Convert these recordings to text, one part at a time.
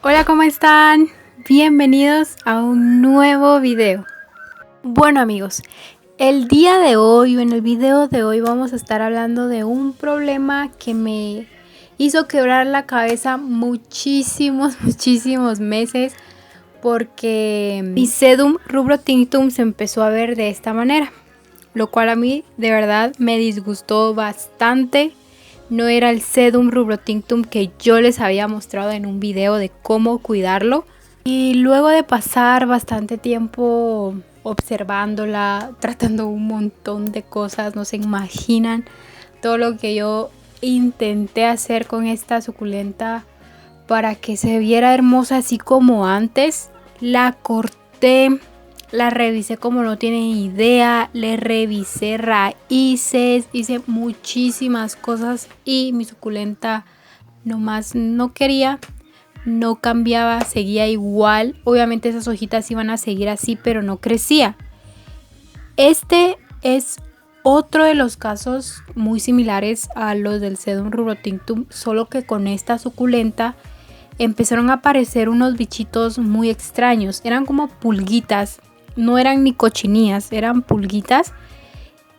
Hola, ¿cómo están? Bienvenidos a un nuevo video. Bueno amigos, el día de hoy o en el video de hoy vamos a estar hablando de un problema que me hizo quebrar la cabeza muchísimos meses, porque mi sedum rubro tinctum se empezó a ver de esta manera, lo cual a mí de verdad me disgustó bastante. No era el sedum rubro tinctum que yo les había mostrado en un video de cómo cuidarlo. Y luego de pasar bastante tiempo observándola, tratando un montón de cosas, no se imaginan todo lo que yo intenté hacer con esta suculenta para que se viera hermosa así como antes. La corté, la revisé como no tienen idea, le revisé raíces, hice muchísimas cosas y mi suculenta nomás no quería, no cambiaba, seguía igual. Obviamente esas hojitas iban a seguir así, pero no crecía. Este es otro de los casos muy similares a los del sedum rubro tinctum, solo que con esta suculenta empezaron a aparecer unos bichitos muy extraños. Eran como pulguitas, no eran ni cochinillas, eran pulguitas.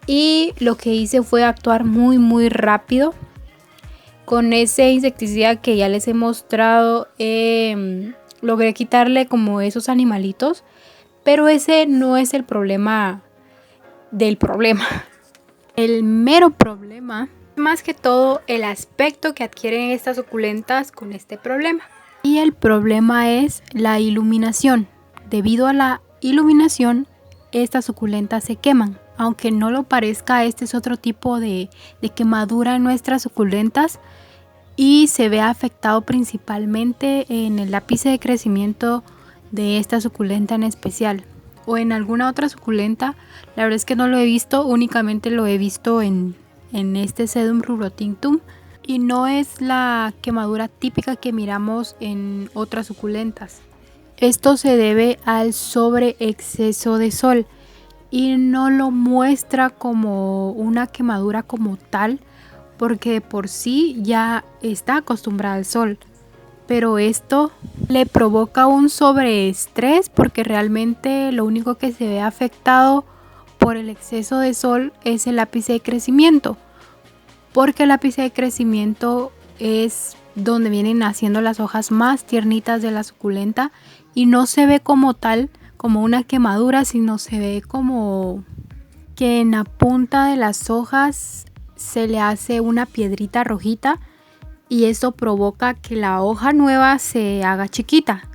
Y lo que hice fue actuar muy rápido. Con ese insecticida que ya les he mostrado, logré quitarle como esos animalitos. Pero ese no es el problema del problema. El mero problema, más que todo, el aspecto que adquieren estas suculentas con este problema. Y el problema es la iluminación. Debido a la iluminación, estas suculentas se queman. Aunque no lo parezca, este es otro tipo de quemadura en nuestras suculentas. Y se ve afectado principalmente en el ápice de crecimiento de esta suculenta en especial. O en alguna otra suculenta, la verdad es que no lo he visto, únicamente lo he visto en este sedum rubro tinctum. Y no es la quemadura típica que miramos en otras suculentas. Esto se debe al sobreexceso de sol y no lo muestra como una quemadura como tal, porque de por sí ya está acostumbrada al sol. Pero esto le provoca un sobreestrés, porque realmente lo único que se ve afectado por el exceso de sol es el ápice de crecimiento. Porque el ápice de crecimiento es donde vienen naciendo las hojas más tiernitas de la suculenta y no se ve como tal, como una quemadura, sino se ve como que en la punta de las hojas se le hace una piedrita rojita y eso provoca que la hoja nueva se haga chiquita.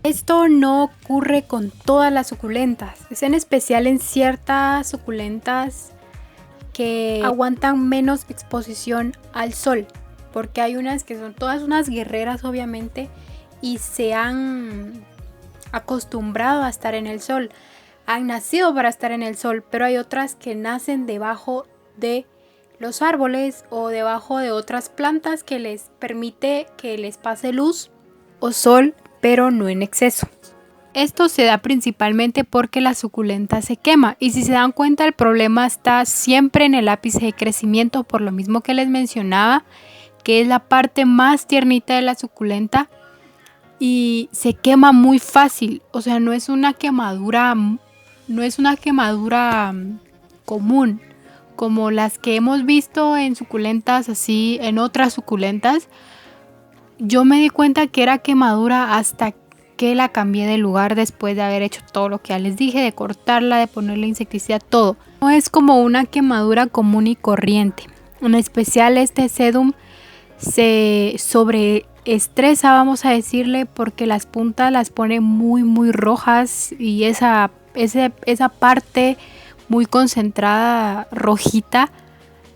Esto no ocurre con todas las suculentas, es en especial en ciertas suculentas que aguantan menos exposición al sol, porque hay unas que son todas unas guerreras obviamente y se han acostumbrado a estar en el sol, han nacido para estar en el sol, pero hay otras que nacen debajo de los árboles o debajo de otras plantas que les permite que les pase luz o sol, pero no en exceso. Esto se da principalmente porque la suculenta se quema, y si se dan cuenta el problema está siempre en el ápice de crecimiento, por lo mismo que les mencionaba, que es la parte más tiernita de la suculenta y se quema muy fácil. O sea, no es una quemadura común como las que hemos visto en suculentas, así en otras suculentas. Yo me di cuenta que era quemadura hasta que la cambié de lugar, después de haber hecho todo lo que ya les dije, de cortarla, de ponerle insecticida, todo. No es como una quemadura común y corriente. En especial este sedum se sobreestresa, vamos a decirle, porque las puntas las pone muy rojas y esa parte muy concentrada rojita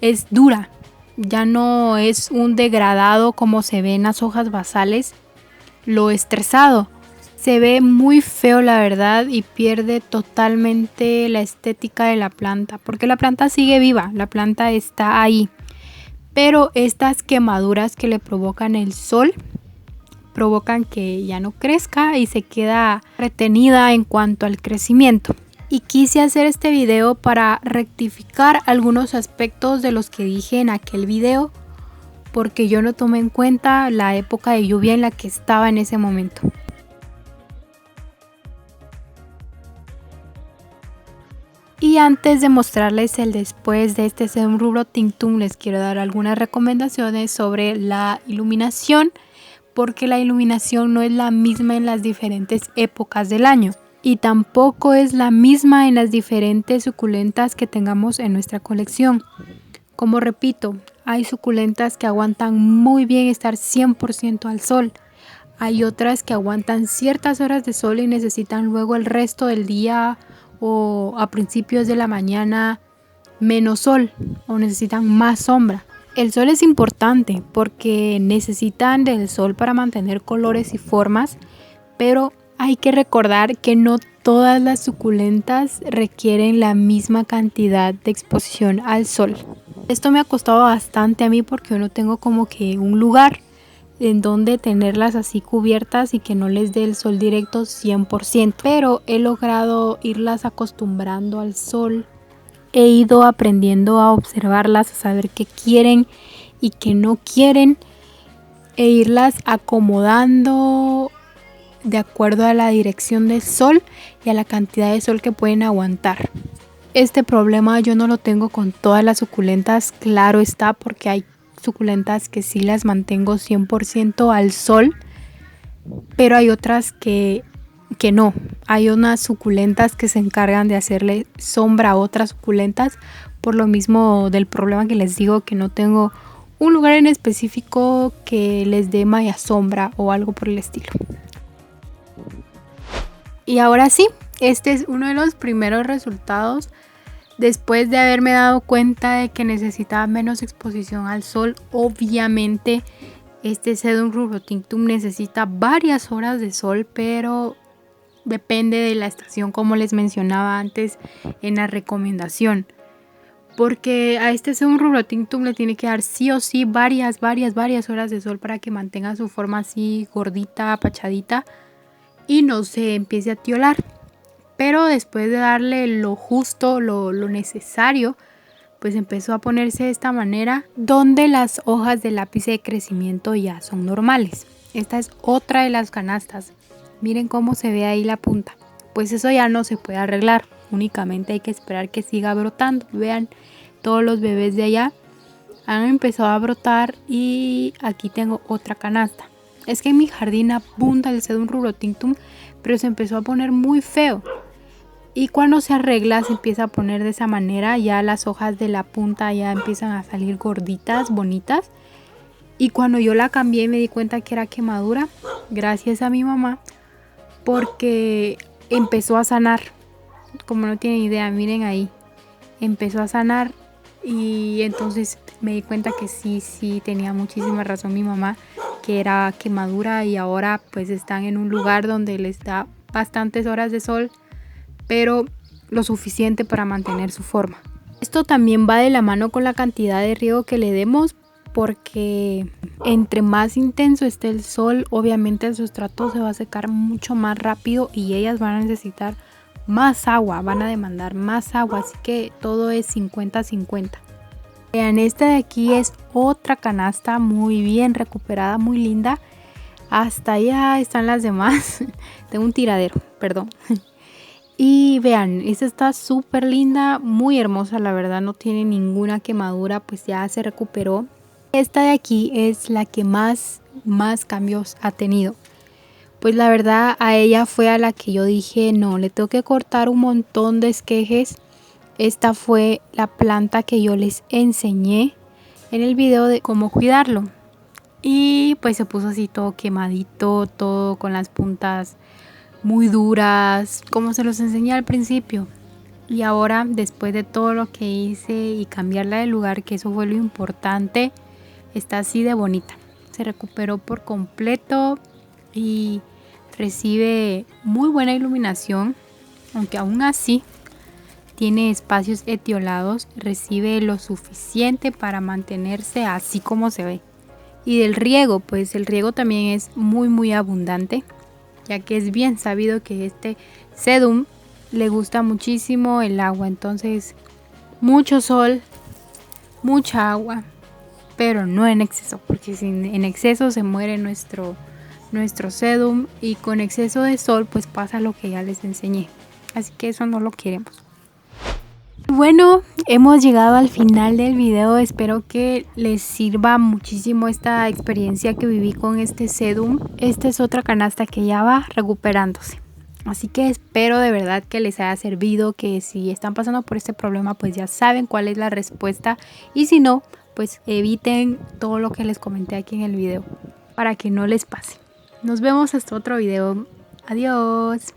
es dura. Ya no es un degradado como se ve en las hojas basales, lo estresado. Se ve muy feo, la verdad, y pierde totalmente la estética de la planta, porque la planta sigue viva, la planta está ahí. Pero estas quemaduras que le provocan el sol provocan que ya no crezca y se queda retenida en cuanto al crecimiento. Y quise hacer este video para rectificar algunos aspectos de los que dije en aquel video, porque yo no tomé en cuenta la época de lluvia en la que estaba en ese momento. Y antes de mostrarles el después de este Sedum Rubro Tinctum, les quiero dar algunas recomendaciones sobre la iluminación, porque la iluminación no es la misma en las diferentes épocas del año y tampoco es la misma en las diferentes suculentas que tengamos en nuestra colección. Como repito, hay suculentas que aguantan muy bien estar 100% al sol. Hay otras que aguantan ciertas horas de sol y necesitan luego el resto del día o a principios de la mañana menos sol o necesitan más sombra. El sol es importante porque necesitan del sol para mantener colores y formas, pero hay que recordar que no todas las suculentas requieren la misma cantidad de exposición al sol. Esto me ha costado bastante a mí porque yo no tengo como que un lugar en donde tenerlas así cubiertas y que no les dé el sol directo 100%, pero he logrado irlas acostumbrando al sol. He ido aprendiendo a observarlas, a saber qué quieren y qué no quieren e irlas acomodando de acuerdo a la dirección del sol y a la cantidad de sol que pueden aguantar. Este problema yo no lo tengo con todas las suculentas, claro está, porque hay suculentas que sí las mantengo 100% al sol, pero hay otras que no. Hay unas suculentas que se encargan de hacerle sombra a otras suculentas, por lo mismo del problema que les digo, que no tengo un lugar en específico que les dé malla sombra o algo por el estilo. Y ahora sí, este es uno de los primeros resultados después de haberme dado cuenta de que necesitaba menos exposición al sol. Obviamente este Sedum Rubro Tinctum necesita varias horas de sol, pero depende de la estación, como les mencionaba antes en la recomendación. Porque a este Sedum Rubro Tinctum le tiene que dar sí o sí varias horas de sol para que mantenga su forma así gordita, apachadita y no se empiece a tiolar. Pero después de darle lo justo, lo necesario, pues empezó a ponerse de esta manera, donde las hojas del lápiz de crecimiento ya son normales. Esta es otra de las canastas. Miren cómo se ve ahí la punta. Pues eso ya no se puede arreglar, únicamente hay que esperar que siga brotando. Vean, todos los bebés de allá han empezado a brotar y aquí tengo otra canasta. Es que en mi jardín abunda el Sedum Rubro Tinctum, pero se empezó a poner muy feo. Y cuando se arregla se empieza a poner de esa manera, ya las hojas de la punta ya empiezan a salir gorditas, bonitas. Y cuando yo la cambié me di cuenta que era quemadura, gracias a mi mamá, porque empezó a sanar. Como no tienen idea, miren ahí, empezó a sanar y entonces me di cuenta que sí tenía muchísima razón mi mamá, que era quemadura y ahora pues están en un lugar donde les da bastantes horas de sol, pero lo suficiente para mantener su forma. Esto también va de la mano con la cantidad de riego que le demos, porque entre más intenso esté el sol, obviamente el sustrato se va a secar mucho más rápido y ellas van a necesitar más agua, van a demandar más agua, así que todo es 50-50. Vean, esta de aquí es otra canasta muy bien recuperada, muy linda. Hasta allá están las demás. Tengo un tiradero, perdón. Y vean, esta está súper linda, muy hermosa, la verdad no tiene ninguna quemadura, pues ya se recuperó. Esta de aquí es la que más cambios ha tenido. Pues la verdad a ella fue a la que yo dije, no, le tengo que cortar un montón de esquejes. Esta fue la planta que yo les enseñé en el video de cómo cuidarlo. Y pues se puso así todo quemadito, todo con las puntas muy duras, como se los enseñé al principio. Y ahora, después de todo lo que hice y cambiarla de lugar, que eso fue lo importante, está así de bonita. Se recuperó por completo y recibe muy buena iluminación, aunque aún así tiene espacios etiolados, recibe lo suficiente para mantenerse así como se ve. Y del riego, pues el riego también es muy abundante, ya que es bien sabido que este Sedum le gusta muchísimo el agua, entonces mucho sol, mucha agua pero no en exceso, porque si en exceso se muere nuestro sedum, y con exceso de sol pues pasa lo que ya les enseñé, así que eso no lo queremos. Bueno, hemos llegado al final del video. Espero que les sirva muchísimo esta experiencia que viví con este sedum. Esta es otra canasta que ya va recuperándose, así que espero de verdad que les haya servido, que si están pasando por este problema pues ya saben cuál es la respuesta, y si no, pues eviten todo lo que les comenté aquí en el video para que no les pase. Nos vemos hasta otro video. Adiós.